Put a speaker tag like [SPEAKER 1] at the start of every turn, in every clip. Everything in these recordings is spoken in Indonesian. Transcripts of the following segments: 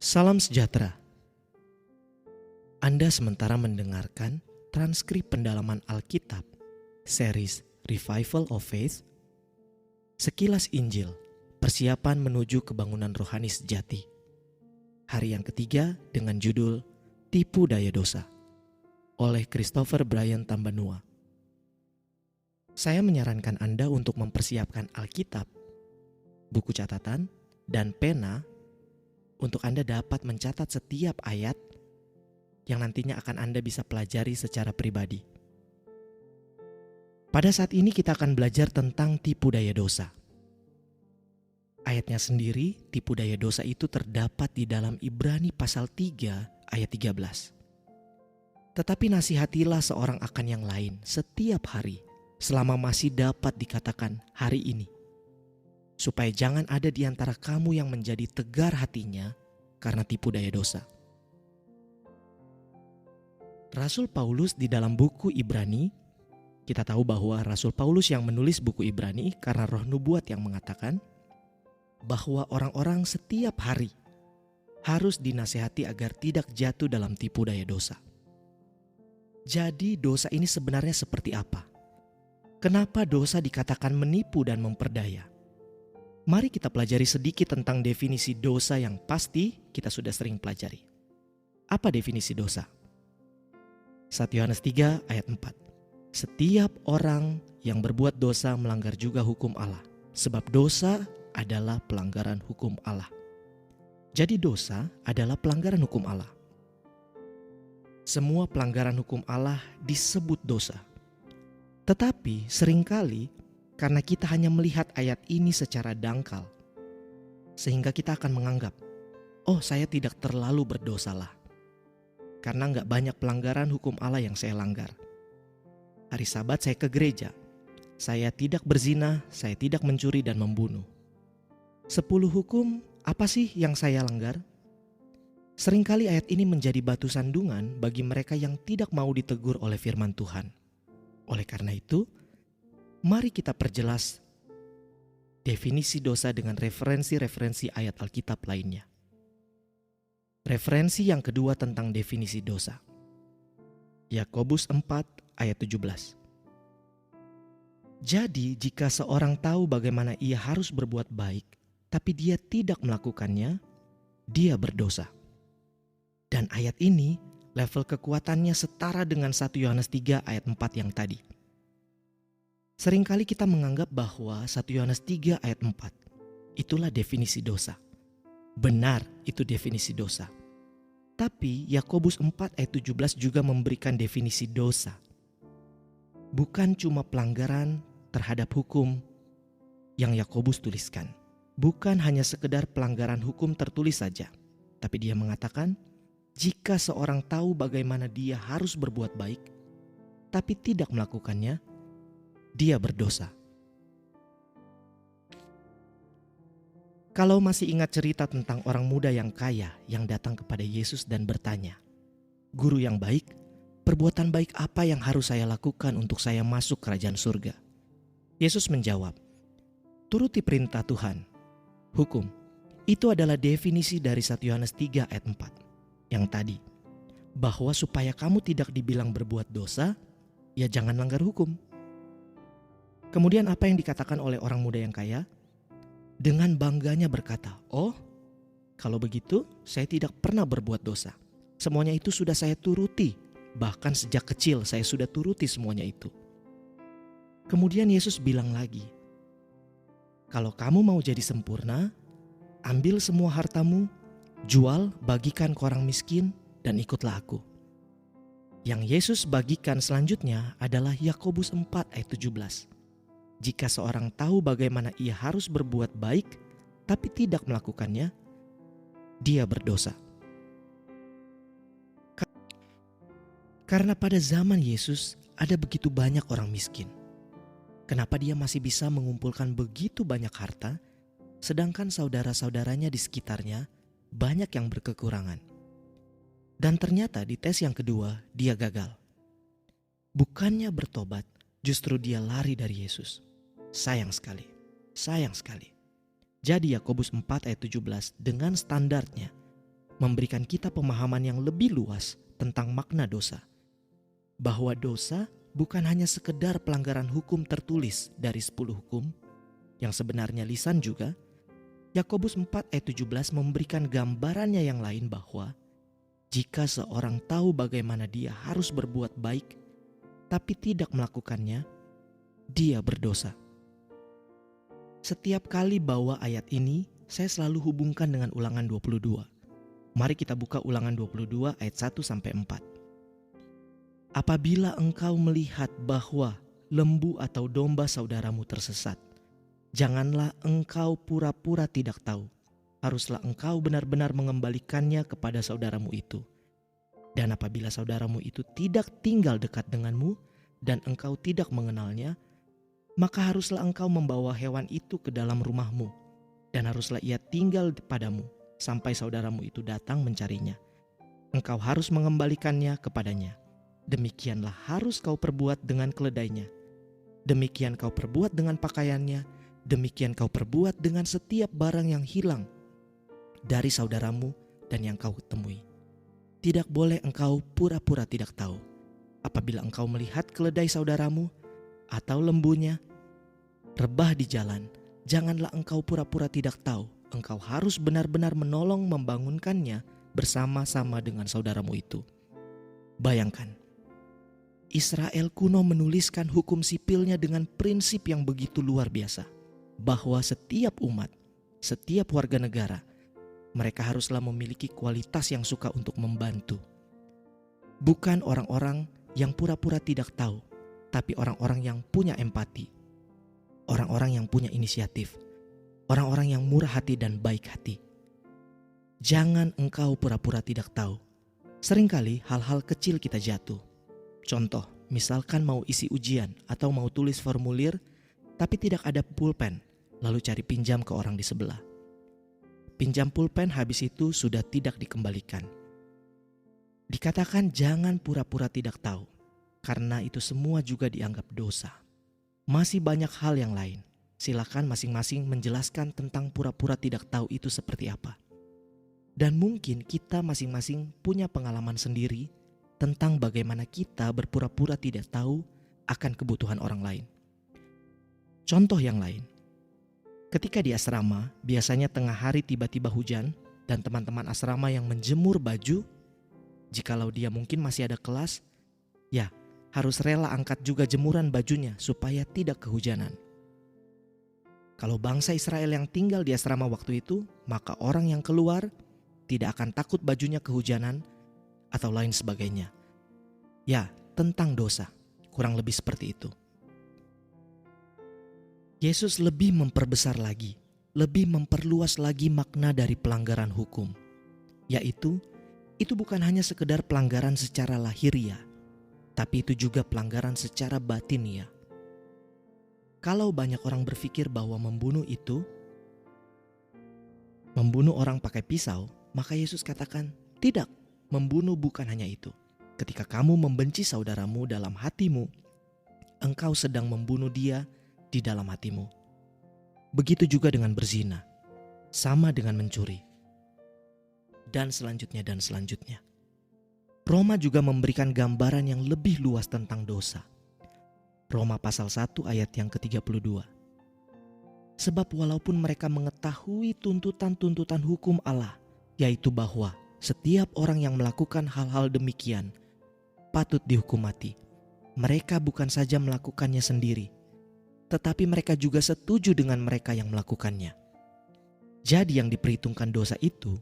[SPEAKER 1] Salam sejahtera. Anda sementara mendengarkan transkrip pendalaman Alkitab, series Revival of Faith, Sekilas Injil, persiapan menuju kebangunan rohani sejati. Hari yang ketiga dengan judul Tipu Daya Dosa, oleh Christopher Brian Tambanua. Saya menyarankan Anda untuk mempersiapkan Alkitab, buku catatan, dan pena untuk Anda dapat mencatat setiap ayat yang nantinya akan Anda bisa pelajari secara pribadi. Pada saat ini kita akan belajar tentang tipu daya dosa. Ayatnya sendiri, tipu daya dosa itu terdapat di dalam Ibrani pasal 3 ayat 13. Tetapi nasihatilah seorang akan yang lain setiap hari, selama masih dapat dikatakan hari ini, supaya jangan ada di antara kamu yang menjadi tegar hatinya karena tipu daya dosa. Rasul Paulus di dalam buku Ibrani, kita tahu bahwa Rasul Paulus yang menulis buku Ibrani karena roh nubuat yang mengatakan bahwa orang-orang setiap hari harus dinasihati agar tidak jatuh dalam tipu daya dosa. Jadi dosa ini sebenarnya seperti apa? Kenapa dosa dikatakan menipu dan memperdaya? Mari kita pelajari sedikit tentang definisi dosa yang pasti kita sudah sering pelajari. Apa definisi dosa? 1 Yohanes 3 ayat 4. Setiap orang yang berbuat dosa melanggar juga hukum Allah, sebab dosa adalah pelanggaran hukum Allah. Jadi dosa adalah pelanggaran hukum Allah. Semua pelanggaran hukum Allah disebut dosa. Tetapi seringkali karena kita hanya melihat ayat ini secara dangkal, sehingga kita akan menganggap, oh saya tidak terlalu berdosalah, karena gak banyak pelanggaran hukum Allah yang saya langgar. Hari Sabat saya ke gereja, saya tidak berzina, saya tidak mencuri dan membunuh. 10 hukum apa sih yang saya langgar? Seringkali ayat ini menjadi batu sandungan bagi mereka yang tidak mau ditegur oleh firman Tuhan. Oleh karena itu, mari kita perjelas definisi dosa dengan referensi-referensi ayat Alkitab lainnya. Referensi yang kedua tentang definisi dosa. Yakobus 4 ayat 17. Jadi jika seorang tahu bagaimana ia harus berbuat baik, tapi dia tidak melakukannya, dia berdosa. Dan ayat ini level kekuatannya setara dengan 1 Yohanes 3 ayat 4 yang tadi. Seringkali kita menganggap bahwa 1 Yohanes 3 ayat 4 itulah definisi dosa. Benar, itu definisi dosa. Tapi Yakobus 4 ayat 17 juga memberikan definisi dosa. Bukan cuma pelanggaran terhadap hukum yang Yakobus tuliskan. Bukan hanya sekedar pelanggaran hukum tertulis saja. Tapi dia mengatakan, jika seorang tahu bagaimana dia harus berbuat baik, tapi tidak melakukannya, dia berdosa. Kalau masih ingat cerita tentang orang muda yang kaya yang datang kepada Yesus dan bertanya, "Guru yang baik, perbuatan baik apa yang harus saya lakukan untuk saya masuk kerajaan surga?" Yesus menjawab, "Turuti perintah Tuhan, hukum." Itu adalah definisi dari 1 Yohanes 3 ayat 4 yang tadi, bahwa supaya kamu tidak dibilang berbuat dosa, ya jangan langgar hukum. Kemudian apa yang dikatakan oleh orang muda yang kaya? Dengan bangganya berkata, "Oh, kalau begitu saya tidak pernah berbuat dosa. Semuanya itu sudah saya turuti. Bahkan sejak kecil saya sudah turuti semuanya itu." Kemudian Yesus bilang lagi, "Kalau kamu mau jadi sempurna, ambil semua hartamu, jual, bagikan ke orang miskin, dan ikutlah aku." Yang Yesus bagikan selanjutnya adalah Yakobus 4 ayat 17. Jika seorang tahu bagaimana ia harus berbuat baik, tapi tidak melakukannya, dia berdosa. Karena pada zaman Yesus ada begitu banyak orang miskin. Kenapa dia masih bisa mengumpulkan begitu banyak harta, sedangkan saudara-saudaranya di sekitarnya banyak yang berkekurangan? Dan ternyata di tes yang kedua dia gagal. Bukannya bertobat, justru dia lari dari Yesus. Sayang sekali, sayang sekali. Jadi Yakobus 4 ayat 17 dengan standarnya memberikan kita pemahaman yang lebih luas tentang makna dosa. Bahwa dosa bukan hanya sekedar pelanggaran hukum tertulis dari 10 hukum, yang sebenarnya lisan juga. Yakobus 4 ayat 17 memberikan gambarannya yang lain bahwa jika seorang tahu bagaimana dia harus berbuat baik, tapi tidak melakukannya, dia berdosa. Setiap kali bawa ayat ini, saya selalu hubungkan dengan Ulangan 22. Mari kita buka Ulangan 22 ayat 1-4. Apabila engkau melihat bahwa lembu atau domba saudaramu tersesat, janganlah engkau pura-pura tidak tahu. Haruslah engkau benar-benar mengembalikannya kepada saudaramu itu. Dan apabila saudaramu itu tidak tinggal dekat denganmu dan engkau tidak mengenalnya, maka haruslah engkau membawa hewan itu ke dalam rumahmu, dan haruslah ia tinggal padamu sampai saudaramu itu datang mencarinya. Engkau harus mengembalikannya kepadanya. Demikianlah harus kau perbuat dengan keledainya. Demikian kau perbuat dengan pakaiannya. Demikian kau perbuat dengan setiap barang yang hilang dari saudaramu dan yang kau temui. Tidak boleh engkau pura-pura tidak tahu. Apabila engkau melihat keledai saudaramu atau lembunya rebah di jalan, janganlah engkau pura-pura tidak tahu. Engkau harus benar-benar menolong membangunkannya bersama-sama dengan saudaramu itu. Bayangkan, Israel kuno menuliskan hukum sipilnya dengan prinsip yang begitu luar biasa, bahwa setiap umat, setiap warga negara, mereka haruslah memiliki kualitas yang suka untuk membantu. Bukan orang-orang yang pura-pura tidak tahu, tapi orang-orang yang punya empati, orang-orang yang punya inisiatif, orang-orang yang murah hati dan baik hati. Jangan engkau pura-pura tidak tahu. Seringkali hal-hal kecil kita jatuh. Contoh, misalkan mau isi ujian atau mau tulis formulir, tapi tidak ada pulpen, lalu cari pinjam ke orang di sebelah. Pinjam pulpen, habis itu sudah tidak dikembalikan. Dikatakan jangan pura-pura tidak tahu, karena itu semua juga dianggap dosa. Masih banyak hal yang lain. Silakan masing-masing menjelaskan tentang pura-pura tidak tahu itu seperti apa. Dan mungkin kita masing-masing punya pengalaman sendiri tentang bagaimana kita berpura-pura tidak tahu akan kebutuhan orang lain. Contoh yang lain, ketika di asrama, biasanya tengah hari tiba-tiba hujan dan teman-teman asrama yang menjemur baju, jikalau dia mungkin masih ada kelas, ya harus rela angkat juga jemuran bajunya supaya tidak kehujanan. Kalau bangsa Israel yang tinggal di asrama waktu itu, maka orang yang keluar tidak akan takut bajunya kehujanan atau lain sebagainya. Ya, tentang dosa, kurang lebih seperti itu. Yesus lebih memperbesar lagi, lebih memperluas lagi makna dari pelanggaran hukum, yaitu itu bukan hanya sekedar pelanggaran secara lahiriah, tapi itu juga pelanggaran secara batiniah. Kalau banyak orang berpikir bahwa membunuh itu membunuh orang pakai pisau, maka Yesus katakan, tidak, membunuh bukan hanya itu. Ketika kamu membenci saudaramu dalam hatimu, engkau sedang membunuh dia di dalam hatimu. Begitu juga dengan berzina, sama dengan mencuri, dan selanjutnya. Roma juga memberikan gambaran yang lebih luas tentang dosa. Roma pasal 1 ayat yang ke-32. Sebab walaupun mereka mengetahui tuntutan-tuntutan hukum Allah, yaitu bahwa setiap orang yang melakukan hal-hal demikian patut dihukum mati, mereka bukan saja melakukannya sendiri, tetapi mereka juga setuju dengan mereka yang melakukannya. Jadi yang diperhitungkan dosa itu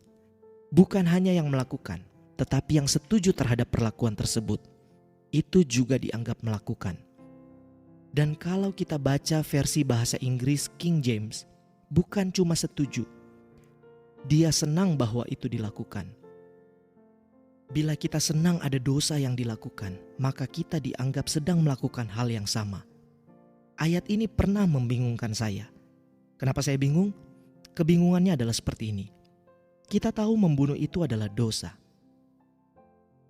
[SPEAKER 1] bukan hanya yang melakukan, tetapi yang setuju terhadap perlakuan tersebut, itu juga dianggap melakukan. Dan kalau kita baca versi bahasa Inggris King James, bukan cuma setuju, dia senang bahwa itu dilakukan. Bila kita senang ada dosa yang dilakukan, maka kita dianggap sedang melakukan hal yang sama. Ayat ini pernah membingungkan saya. Kenapa saya bingung? Kebingungannya adalah seperti ini. Kita tahu membunuh itu adalah dosa.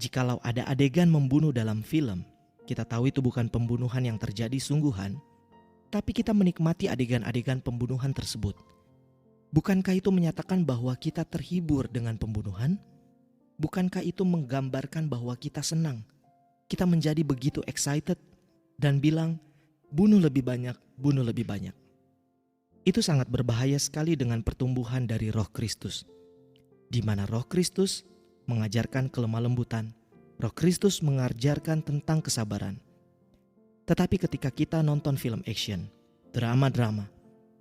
[SPEAKER 1] Jikalau ada adegan membunuh dalam film, kita tahu itu bukan pembunuhan yang terjadi sungguhan, tapi kita menikmati adegan-adegan pembunuhan tersebut. Bukankah itu menyatakan bahwa kita terhibur dengan pembunuhan? Bukankah itu menggambarkan bahwa kita senang? Kita menjadi begitu excited dan bilang, bunuh lebih banyak, bunuh lebih banyak. Itu sangat berbahaya sekali dengan pertumbuhan dari Roh Kristus, di mana Roh Kristus mengajarkan kelemah lembutan, Roh Kristus mengajarkan tentang kesabaran. Tetapi ketika kita nonton film action, drama-drama,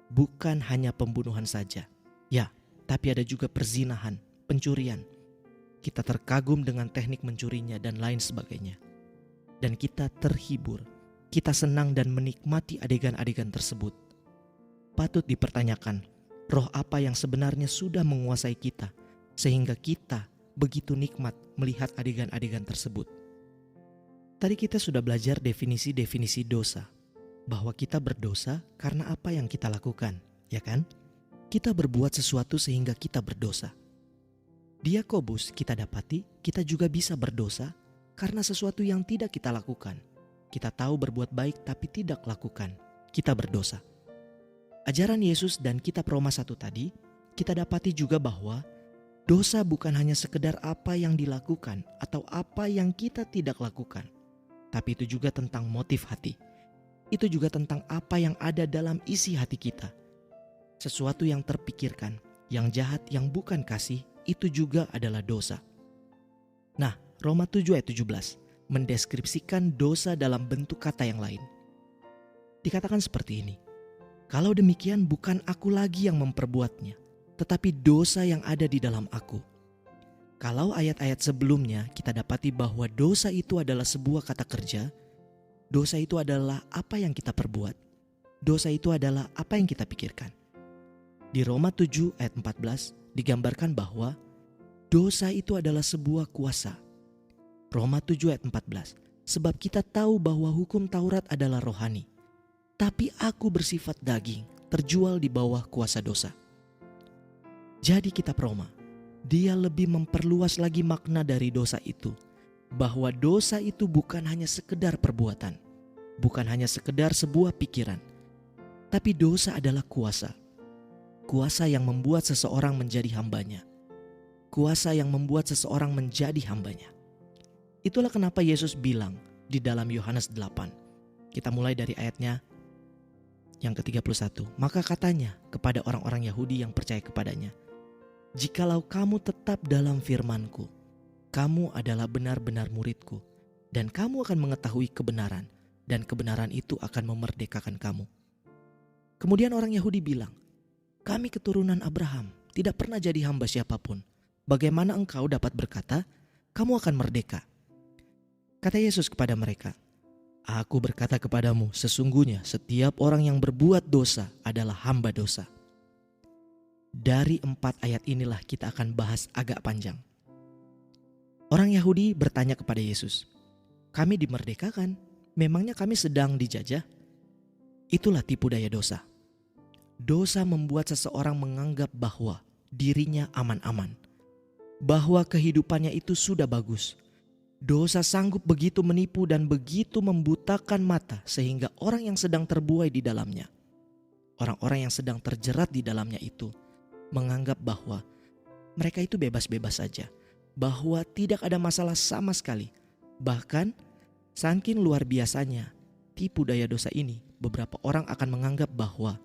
[SPEAKER 1] bukan hanya pembunuhan saja, ya, tapi ada juga perzinahan, pencurian. Kita terkagum dengan teknik mencurinya dan lain sebagainya. Dan kita terhibur, kita senang dan menikmati adegan-adegan tersebut. Patut dipertanyakan, roh apa yang sebenarnya sudah menguasai kita, sehingga kita begitu nikmat melihat adegan-adegan tersebut. Tadi kita sudah belajar definisi-definisi dosa, bahwa kita berdosa karena apa yang kita lakukan, ya kan? Kita berbuat sesuatu sehingga kita berdosa. Di Yakobus kita dapati kita juga bisa berdosa karena sesuatu yang tidak kita lakukan. Kita tahu berbuat baik tapi tidak lakukan, kita berdosa. Ajaran Yesus dan kitab Roma 1 tadi, kita dapati juga bahwa dosa bukan hanya sekedar apa yang dilakukan atau apa yang kita tidak lakukan, tapi itu juga tentang motif hati. Itu juga tentang apa yang ada dalam isi hati kita. Sesuatu yang terpikirkan, yang jahat, yang bukan kasih, itu juga adalah dosa. Nah, Roma 7 ayat 17 mendeskripsikan dosa dalam bentuk kata yang lain. Dikatakan seperti ini, kalau demikian bukan aku lagi yang memperbuatnya, tetapi dosa yang ada di dalam aku. Kalau ayat-ayat sebelumnya kita dapati bahwa dosa itu adalah sebuah kata kerja, dosa itu adalah apa yang kita perbuat, dosa itu adalah apa yang kita pikirkan. Di Roma 7 ayat 14 digambarkan bahwa dosa itu adalah sebuah kuasa. Roma 7 ayat 14, sebab kita tahu bahwa hukum Taurat adalah rohani, tapi aku bersifat daging, terjual di bawah kuasa dosa. Jadi kitab Roma, dia lebih memperluas lagi makna dari dosa itu, bahwa dosa itu bukan hanya sekedar perbuatan, bukan hanya sekedar sebuah pikiran, tapi dosa adalah kuasa. Kuasa yang membuat seseorang menjadi hambanya. Kuasa yang membuat seseorang menjadi hambanya. Itulah kenapa Yesus bilang di dalam Yohanes 8. Kita mulai dari ayatnya yang ke-31. Maka katanya kepada orang-orang Yahudi yang percaya kepadanya, jikalau kamu tetap dalam firman-Ku, kamu adalah benar-benar murid-Ku, dan kamu akan mengetahui kebenaran, dan kebenaran itu akan memerdekakan kamu. Kemudian orang Yahudi bilang, kami keturunan Abraham, tidak pernah jadi hamba siapapun. Bagaimana engkau dapat berkata, kamu akan merdeka? Kata Yesus kepada mereka, aku berkata kepadamu, sesungguhnya setiap orang yang berbuat dosa adalah hamba dosa. Dari 4 ayat inilah kita akan bahas agak panjang. Orang Yahudi bertanya kepada Yesus, kami dimerdekakan, memangnya kami sedang dijajah? Itulah tipu daya dosa. Dosa membuat seseorang menganggap bahwa dirinya aman-aman, bahwa kehidupannya itu sudah bagus. Dosa sanggup begitu menipu dan begitu membutakan mata sehingga orang yang sedang terbuai di dalamnya, orang-orang yang sedang terjerat di dalamnya itu menganggap bahwa mereka itu bebas-bebas saja, bahwa tidak ada masalah sama sekali. Bahkan saking luar biasanya tipu daya dosa ini, beberapa orang akan menganggap bahwa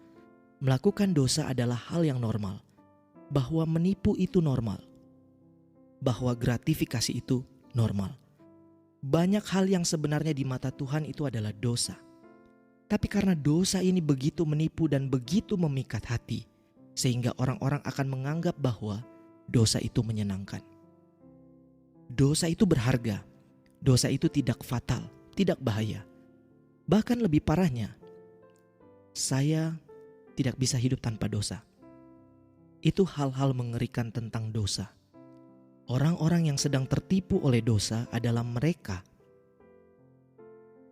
[SPEAKER 1] melakukan dosa adalah hal yang normal, bahwa menipu itu normal, bahwa gratifikasi itu normal. Banyak hal yang sebenarnya di mata Tuhan itu adalah dosa. Tapi karena dosa ini begitu menipu dan begitu memikat hati, sehingga orang-orang akan menganggap bahwa dosa itu menyenangkan. Dosa itu berharga, dosa itu tidak fatal, tidak bahaya. Bahkan lebih parahnya, saya tidak bisa hidup tanpa dosa. Itu hal-hal mengerikan tentang dosa. Orang-orang yang sedang tertipu oleh dosa adalah mereka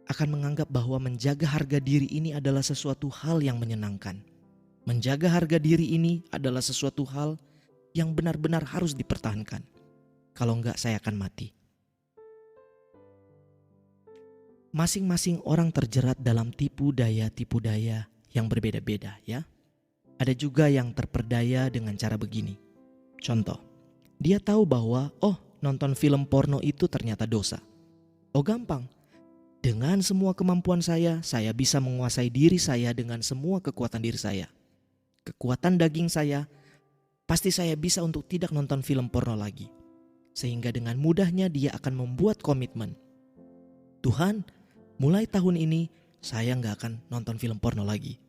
[SPEAKER 1] akan menganggap bahwa menjaga harga diri ini adalah sesuatu hal yang menyenangkan. Menjaga harga diri ini adalah sesuatu hal yang benar-benar harus dipertahankan. Kalau enggak, saya akan mati. Masing-masing orang terjerat dalam tipu daya yang berbeda-beda, ya. Ada juga yang terperdaya dengan cara begini. Contoh, dia tahu bahwa nonton film porno itu ternyata dosa. Oh gampang, dengan semua kemampuan saya bisa menguasai diri saya dengan semua kekuatan diri saya. Kekuatan daging saya, pasti saya bisa untuk tidak nonton film porno lagi. Sehingga dengan mudahnya dia akan membuat komitmen. Tuhan, mulai tahun ini saya gak akan nonton film porno lagi.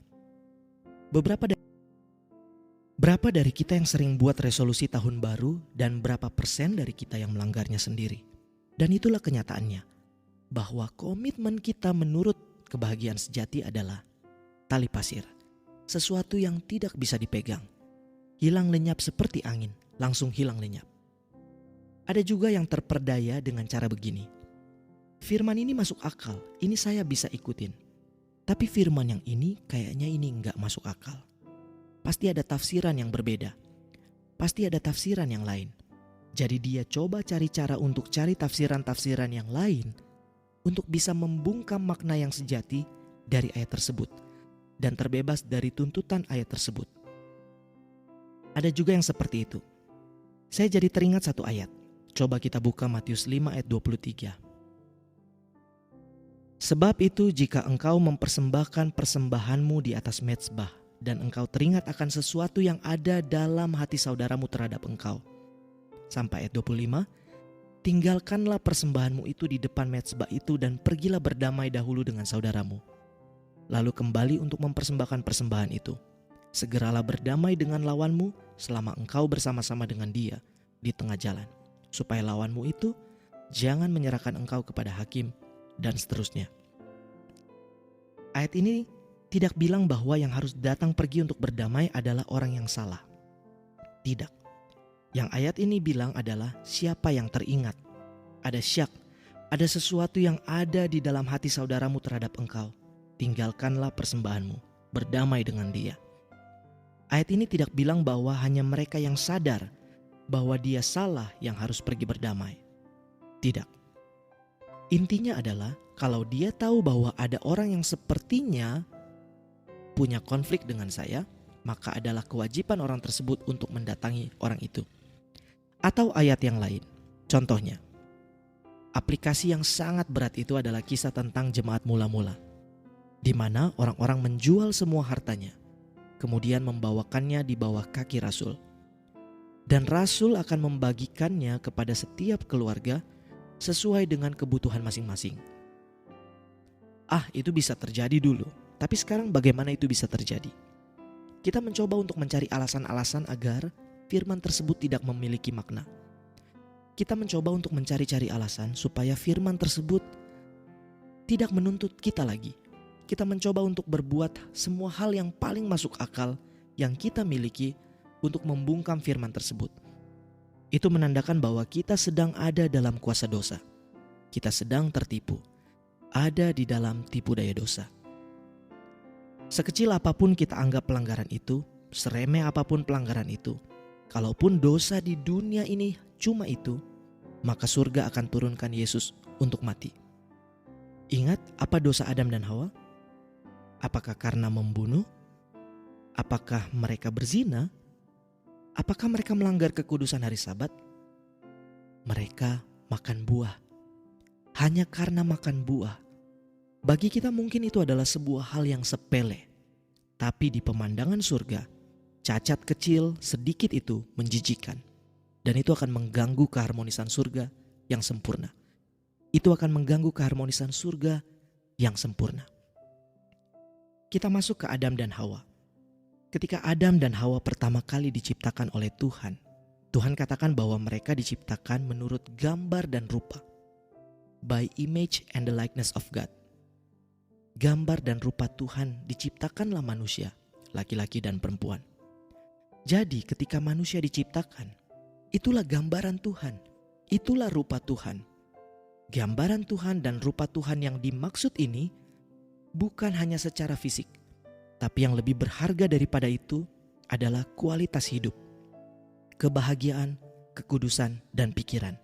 [SPEAKER 1] Berapa dari kita yang sering buat resolusi tahun baru dan berapa persen dari kita yang melanggarnya sendiri? Dan itulah kenyataannya, bahwa komitmen kita menurut kebahagiaan sejati adalah tali pasir. Sesuatu yang tidak bisa dipegang. Hilang lenyap seperti angin, langsung hilang lenyap. Ada juga yang terperdaya dengan cara begini. Firman ini masuk akal, ini saya bisa ikutin. Tapi firman yang ini kayaknya ini enggak masuk akal. Pasti ada tafsiran yang berbeda. Pasti ada tafsiran yang lain. Jadi dia coba cari cara untuk cari tafsiran-tafsiran yang lain untuk bisa membungkam makna yang sejati dari ayat tersebut dan terbebas dari tuntutan ayat tersebut. Ada juga yang seperti itu. Saya jadi teringat satu ayat. Coba kita buka Matius 5 ayat 23. Sebab itu jika engkau mempersembahkan persembahanmu di atas mezbah dan engkau teringat akan sesuatu yang ada dalam hati saudaramu terhadap engkau. Sampai ayat 25. Tinggalkanlah persembahanmu itu di depan mezbah itu dan pergilah berdamai dahulu dengan saudaramu. Lalu kembali untuk mempersembahkan persembahan itu. Segeralah berdamai dengan lawanmu selama engkau bersama-sama dengan dia di tengah jalan. Supaya lawanmu itu jangan menyerahkan engkau kepada hakim dan seterusnya. Ayat ini tidak bilang bahwa yang harus datang pergi untuk berdamai adalah orang yang salah. Tidak. Yang ayat ini bilang adalah siapa yang teringat. Ada syak, ada sesuatu yang ada di dalam hati saudaramu terhadap engkau. Tinggalkanlah persembahanmu, berdamai dengan dia. Ayat ini tidak bilang bahwa hanya mereka yang sadar bahwa dia salah yang harus pergi berdamai. Tidak. Intinya adalah kalau dia tahu bahwa ada orang yang sepertinya punya konflik dengan saya, maka adalah kewajiban orang tersebut untuk mendatangi orang itu. Atau ayat yang lain. Contohnya, aplikasi yang sangat berat itu adalah kisah tentang jemaat mula-mula, di mana orang-orang menjual semua hartanya, kemudian membawakannya di bawah kaki rasul. Dan rasul akan membagikannya kepada setiap keluarga sesuai dengan kebutuhan masing-masing. Itu bisa terjadi dulu, tapi sekarang bagaimana itu bisa terjadi? Kita mencoba untuk mencari alasan-alasan agar firman tersebut tidak memiliki makna. Kita mencoba untuk mencari-cari alasan supaya firman tersebut tidak menuntut kita lagi. Kita mencoba untuk berbuat semua hal yang paling masuk akal yang kita miliki untuk membungkam firman tersebut. Itu menandakan bahwa kita sedang ada dalam kuasa dosa. Kita sedang tertipu, ada di dalam tipu daya dosa. Sekecil apapun kita anggap pelanggaran itu, seremeh apapun pelanggaran itu, kalaupun dosa di dunia ini cuma itu, maka surga akan turunkan Yesus untuk mati. Ingat apa dosa Adam dan Hawa? Apakah karena membunuh? Apakah mereka berzina? Apakah mereka melanggar kekudusan hari Sabat? Mereka makan buah. Hanya karena makan buah. Bagi kita mungkin itu adalah sebuah hal yang sepele. Tapi di pemandangan surga, cacat kecil sedikit itu menjijikkan. Dan itu akan mengganggu keharmonisan surga yang sempurna. Itu akan mengganggu keharmonisan surga yang sempurna. Kita masuk ke Adam dan Hawa. Ketika Adam dan Hawa pertama kali diciptakan oleh Tuhan, Tuhan katakan bahwa mereka diciptakan menurut gambar dan rupa. By image and the likeness of God. Gambar dan rupa Tuhan diciptakanlah manusia, laki-laki dan perempuan. Jadi ketika manusia diciptakan, itulah gambaran Tuhan, itulah rupa Tuhan. Gambaran Tuhan dan rupa Tuhan yang dimaksud ini bukan hanya secara fisik, tapi yang lebih berharga daripada itu adalah kualitas hidup, kebahagiaan, kekudusan, dan pikiran.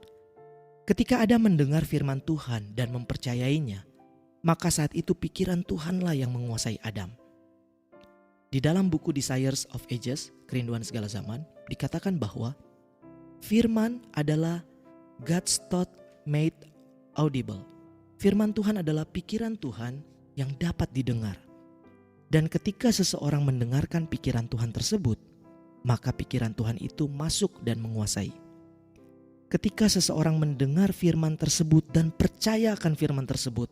[SPEAKER 1] Ketika Adam mendengar firman Tuhan dan mempercayainya, maka saat itu pikiran Tuhanlah yang menguasai Adam. Di dalam buku Desires of Ages, Kerinduan Segala Zaman, dikatakan bahwa firman adalah God's thought made audible. Firman Tuhan adalah pikiran Tuhan yang dapat didengar. Dan ketika seseorang mendengarkan pikiran Tuhan tersebut, maka pikiran Tuhan itu masuk dan menguasai. Ketika seseorang mendengar firman tersebut dan percaya akan firman tersebut,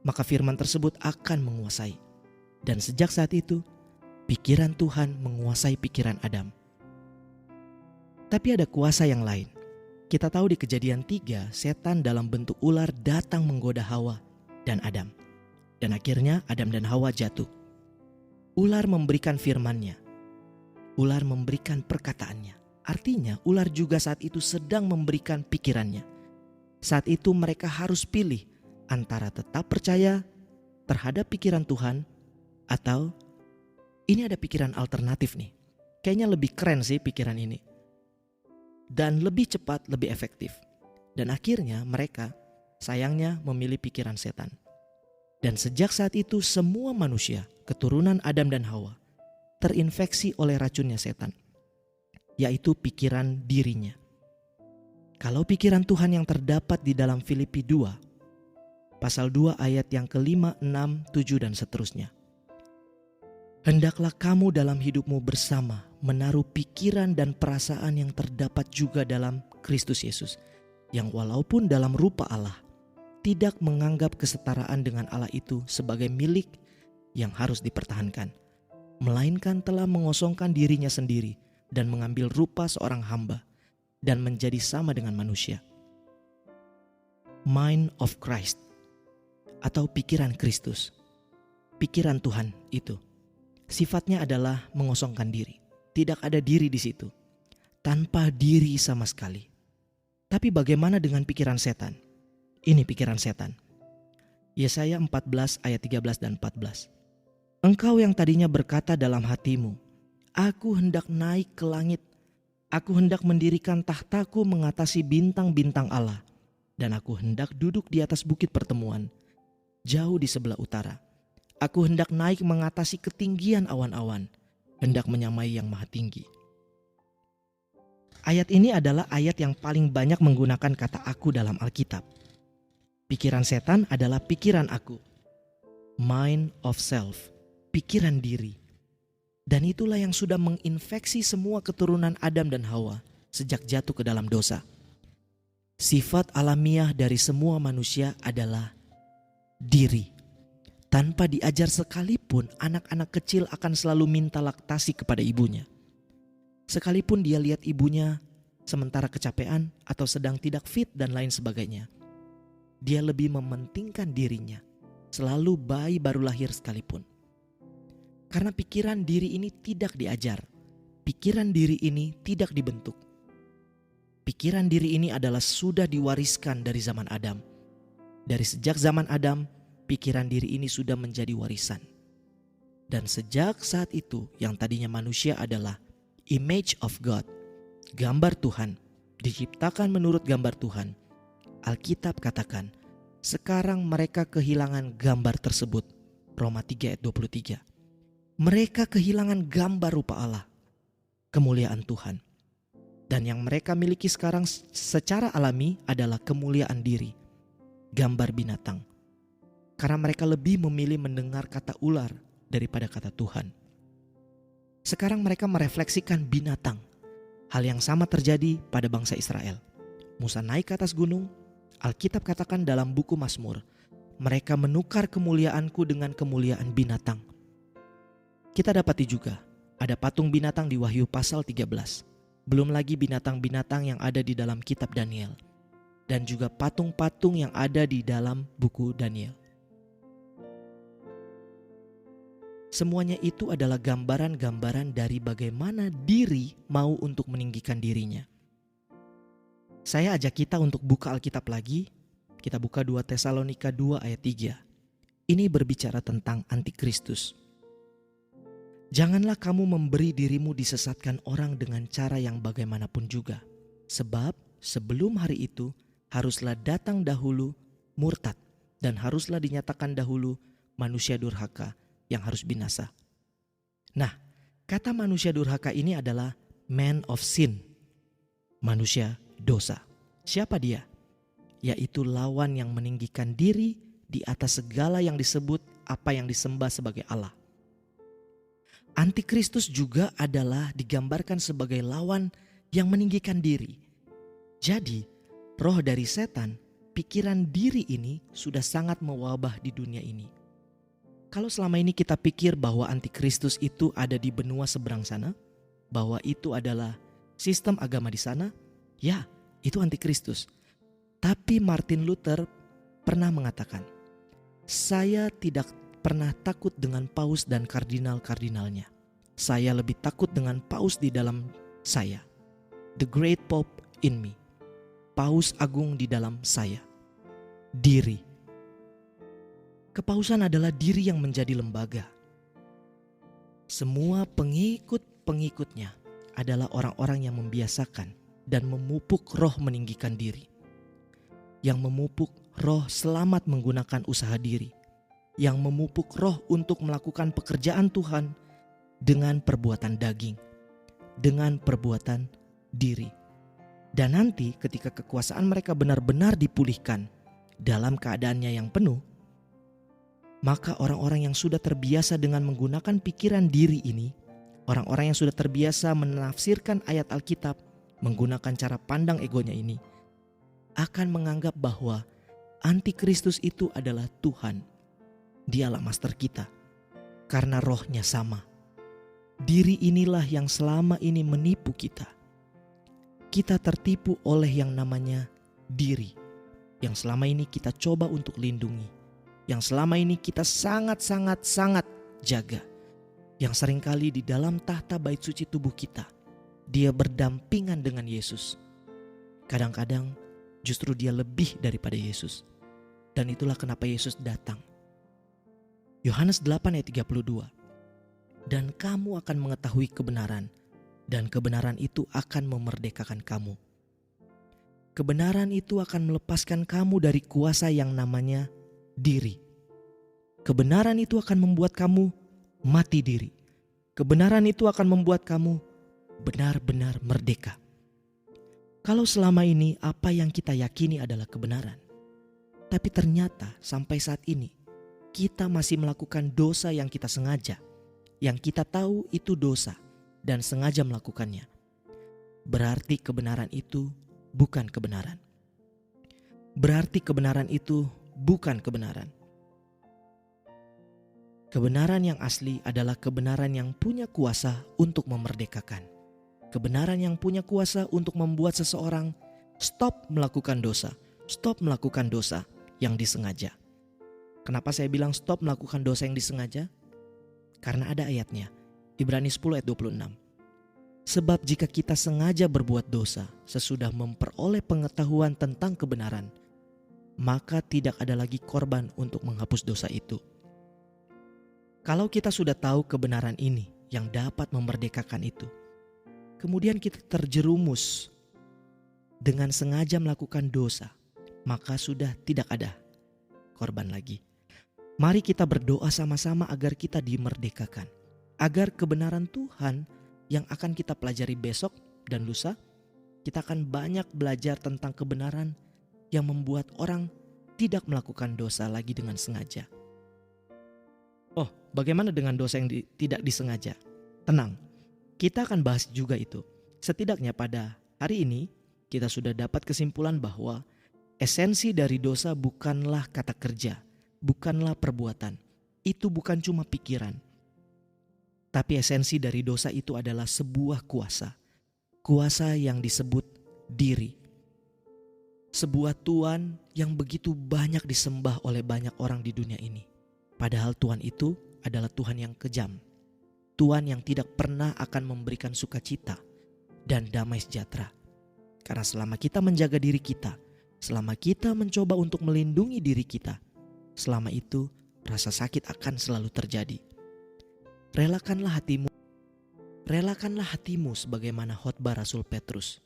[SPEAKER 1] maka firman tersebut akan menguasai. Dan sejak saat itu, pikiran Tuhan menguasai pikiran Adam. Tapi ada kuasa yang lain. Kita tahu di Kejadian 3, setan dalam bentuk ular datang menggoda Hawa dan Adam. Dan akhirnya Adam dan Hawa jatuh. Ular memberikan firman-Nya. Ular memberikan perkataannya. Artinya ular juga saat itu sedang memberikan pikirannya. Saat itu mereka harus pilih antara tetap percaya terhadap pikiran Tuhan atau ini ada pikiran alternatif nih. Kayaknya lebih keren sih pikiran ini. Dan lebih cepat, lebih efektif. Dan akhirnya mereka sayangnya memilih pikiran setan. Dan sejak saat itu semua manusia, keturunan Adam dan Hawa, terinfeksi oleh racunnya setan, yaitu pikiran dirinya. Kalau pikiran Tuhan yang terdapat di dalam Filipi 2, pasal 2 ayat yang ke-5, 6, 7 dan seterusnya. Hendaklah kamu dalam hidupmu bersama menaruh pikiran dan perasaan yang terdapat juga dalam Kristus Yesus, yang walaupun dalam rupa Allah, tidak menganggap kesetaraan dengan Allah itu sebagai milik yang harus dipertahankan, melainkan telah mengosongkan dirinya sendiri dan mengambil rupa seorang hamba dan menjadi sama dengan manusia. Mind of Christ atau pikiran Kristus, pikiran Tuhan itu sifatnya adalah mengosongkan diri. Tidak ada diri di situ, tanpa diri sama sekali. Tapi bagaimana dengan pikiran setan? Ini pikiran setan. Yesaya 14 ayat 13 dan 14. Engkau yang tadinya berkata dalam hatimu, aku hendak naik ke langit, aku hendak mendirikan tahtaku mengatasi bintang-bintang Allah, dan aku hendak duduk di atas bukit pertemuan, jauh di sebelah utara. Aku hendak naik mengatasi ketinggian awan-awan, hendak menyamai yang maha tinggi. Ayat ini adalah ayat yang paling banyak menggunakan kata aku dalam Alkitab. Pikiran setan adalah pikiran aku. Mind of self, pikiran diri. Dan itulah yang sudah menginfeksi semua keturunan Adam dan Hawa sejak jatuh ke dalam dosa. Sifat alamiah dari semua manusia adalah diri. Tanpa diajar sekalipun, anak-anak kecil akan selalu minta laktasi kepada ibunya. Sekalipun dia lihat ibunya sementara kecapean atau sedang tidak fit dan lain sebagainya, dia lebih mementingkan dirinya, selalu bayi baru lahir sekalipun. Karena pikiran diri ini tidak diajar, pikiran diri ini tidak dibentuk. Pikiran diri ini adalah sudah diwariskan dari zaman Adam. Dari sejak zaman Adam, pikiran diri ini sudah menjadi warisan. Dan sejak saat itu yang tadinya manusia adalah image of God, gambar Tuhan, diciptakan menurut gambar Tuhan. Alkitab katakan, sekarang mereka kehilangan gambar tersebut. Roma 3 ayat 23. Mereka kehilangan gambar rupa Allah, kemuliaan Tuhan. Dan yang mereka miliki sekarang secara alami adalah kemuliaan diri, gambar binatang. Karena mereka lebih memilih mendengar kata ular daripada kata Tuhan. Sekarang mereka merefleksikan binatang. Hal yang sama terjadi pada bangsa Israel. Musa naik ke atas gunung. Alkitab katakan dalam buku Mazmur, mereka menukar kemuliaanku dengan kemuliaan binatang. Kita dapati juga ada patung binatang di Wahyu pasal 13. Belum lagi binatang-binatang yang ada di dalam kitab Daniel. Dan juga patung-patung yang ada di dalam buku Daniel. Semuanya itu adalah gambaran-gambaran dari bagaimana diri mau untuk meninggikan dirinya. Saya ajak kita untuk buka Alkitab lagi. Kita buka 2 Tesalonika 2 ayat 3. Ini berbicara tentang antikristus. Janganlah kamu memberi dirimu disesatkan orang dengan cara yang bagaimanapun juga. Sebab sebelum hari itu haruslah datang dahulu murtad dan haruslah dinyatakan dahulu manusia durhaka yang harus binasa. Nah, kata manusia durhaka ini adalah man of sin, manusia dosa. Siapa dia? Yaitu lawan yang meninggikan diri di atas segala yang disebut apa yang disembah sebagai Allah. Antikristus juga adalah digambarkan sebagai lawan yang meninggikan diri. Jadi, roh dari setan, pikiran diri ini sudah sangat mewabah di dunia ini. Kalau selama ini kita pikir bahwa antikristus itu ada di benua seberang sana, bahwa itu adalah sistem agama di sana, ya, itu antikristus. Tapi Martin Luther pernah mengatakan, saya tidak pernah takut dengan paus dan kardinal-kardinalnya. Saya lebih takut dengan paus di dalam saya. The great Pope in me. Paus agung di dalam saya. Diri. Kepausan adalah diri yang menjadi lembaga. Semua pengikut-pengikutnya adalah orang-orang yang membiasakan dan memupuk roh meninggikan diri. Yang memupuk roh selamat menggunakan usaha diri. Yang memupuk roh untuk melakukan pekerjaan Tuhan dengan perbuatan daging, dengan perbuatan diri. Dan nanti ketika kekuasaan mereka benar-benar dipulihkan dalam keadaannya yang penuh, maka orang-orang yang sudah terbiasa dengan menggunakan pikiran diri ini, orang-orang yang sudah terbiasa menafsirkan ayat Alkitab menggunakan cara pandang egonya ini, akan menganggap bahwa antikristus itu adalah Tuhan. Dialah master kita, karena rohnya sama. Diri inilah yang selama ini menipu kita. Kita tertipu oleh yang namanya diri, yang selama ini kita coba untuk lindungi, yang selama ini kita sangat jaga, yang seringkali di dalam tahta bait suci tubuh kita, dia berdampingan dengan Yesus. Kadang-kadang justru dia lebih daripada Yesus. Dan itulah kenapa Yesus datang. Yohanes 8 ayat 32. Dan kamu akan mengetahui kebenaran, dan kebenaran itu akan memerdekakan kamu. Kebenaran itu akan melepaskan kamu dari kuasa yang namanya diri. Kebenaran itu akan membuat kamu mati diri. Kebenaran itu akan membuat kamu benar-benar merdeka. Kalau selama ini apa yang kita yakini adalah kebenaran, tapi ternyata sampai saat ini kita masih melakukan dosa yang kita sengaja, yang kita tahu itu dosa dan sengaja melakukannya, berarti kebenaran itu bukan kebenaran. Berarti kebenaran itu bukan kebenaran. Kebenaran yang asli adalah kebenaran yang punya kuasa untuk memerdekakan. Kebenaran yang punya kuasa untuk membuat seseorang stop melakukan dosa. Stop melakukan dosa yang disengaja. Kenapa saya bilang stop melakukan dosa yang disengaja? Karena ada ayatnya, Ibrani 10 ayat 26. Sebab jika kita sengaja berbuat dosa sesudah memperoleh pengetahuan tentang kebenaran, maka tidak ada lagi korban untuk menghapus dosa itu. Kalau kita sudah tahu kebenaran ini yang dapat memerdekakan itu, kemudian kita terjerumus dengan sengaja melakukan dosa, maka sudah tidak ada korban lagi. Mari kita berdoa sama-sama agar kita dimerdekakan, agar kebenaran Tuhan yang akan kita pelajari besok dan lusa, kita akan banyak belajar tentang kebenaran yang membuat orang tidak melakukan dosa lagi dengan sengaja. Oh, bagaimana dengan dosa yang tidak disengaja? Tenang, kita akan bahas juga itu. Setidaknya pada hari ini kita sudah dapat kesimpulan bahwa esensi dari dosa bukanlah kata kerja, bukanlah perbuatan. Itu bukan cuma pikiran. Tapi esensi dari dosa itu adalah sebuah kuasa. Kuasa yang disebut diri. Sebuah Tuhan yang begitu banyak disembah oleh banyak orang di dunia ini. Padahal Tuhan itu adalah Tuhan yang kejam. Tuhan yang tidak pernah akan memberikan sukacita dan damai sejahtera. Karena selama kita menjaga diri kita, selama kita mencoba untuk melindungi diri kita, selama itu rasa sakit akan selalu terjadi. Relakanlah hatimu sebagaimana khotbah Rasul Petrus.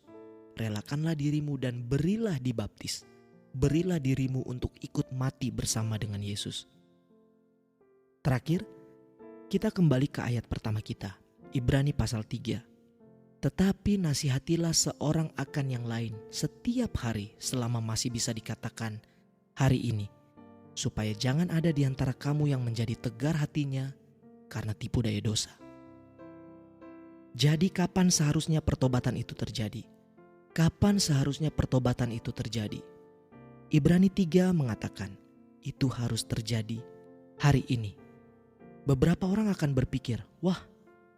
[SPEAKER 1] Relakanlah dirimu dan berilah dibaptis. Berilah dirimu untuk ikut mati bersama dengan Yesus. Terakhir, kita kembali ke ayat pertama kita, Ibrani pasal 3. Tetapi nasihatilah seorang akan yang lain setiap hari selama masih bisa dikatakan hari ini, supaya jangan ada di antara kamu yang menjadi tegar hatinya karena tipu daya dosa. Jadi kapan seharusnya pertobatan itu terjadi? Kapan seharusnya pertobatan itu terjadi? Ibrani 3 mengatakan itu harus terjadi hari ini. Beberapa orang akan berpikir, wah,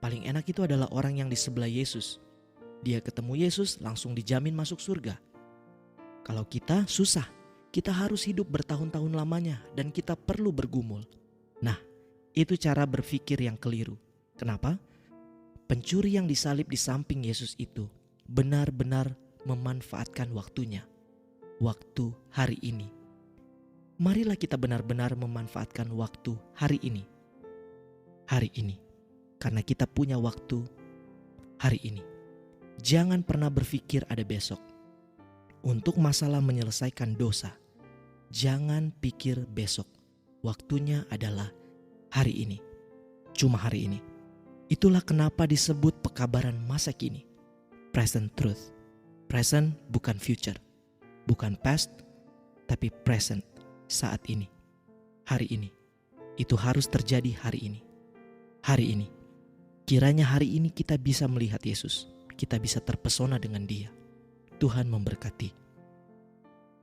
[SPEAKER 1] paling enak itu adalah orang yang di sebelah Yesus. Dia ketemu Yesus langsung dijamin masuk surga. Kalau kita susah, kita harus hidup bertahun-tahun lamanya dan kita perlu bergumul. Nah, itu cara berpikir yang keliru. Kenapa? Pencuri yang disalib di samping Yesus itu benar-benar memanfaatkan waktunya. Waktu hari ini. Marilah kita benar-benar memanfaatkan waktu hari ini. Hari ini. Karena kita punya waktu hari ini. Jangan pernah berpikir ada besok. Untuk masalah menyelesaikan dosa, jangan pikir besok. Waktunya adalah hari ini. Cuma hari ini. Itulah kenapa disebut pekabaran masa kini. Present truth. Present bukan future. Bukan past, tapi present saat ini. Hari ini. Itu harus terjadi hari ini. Hari ini. Kiranya hari ini kita bisa melihat Yesus. Kita bisa terpesona dengan Dia. Tuhan memberkati.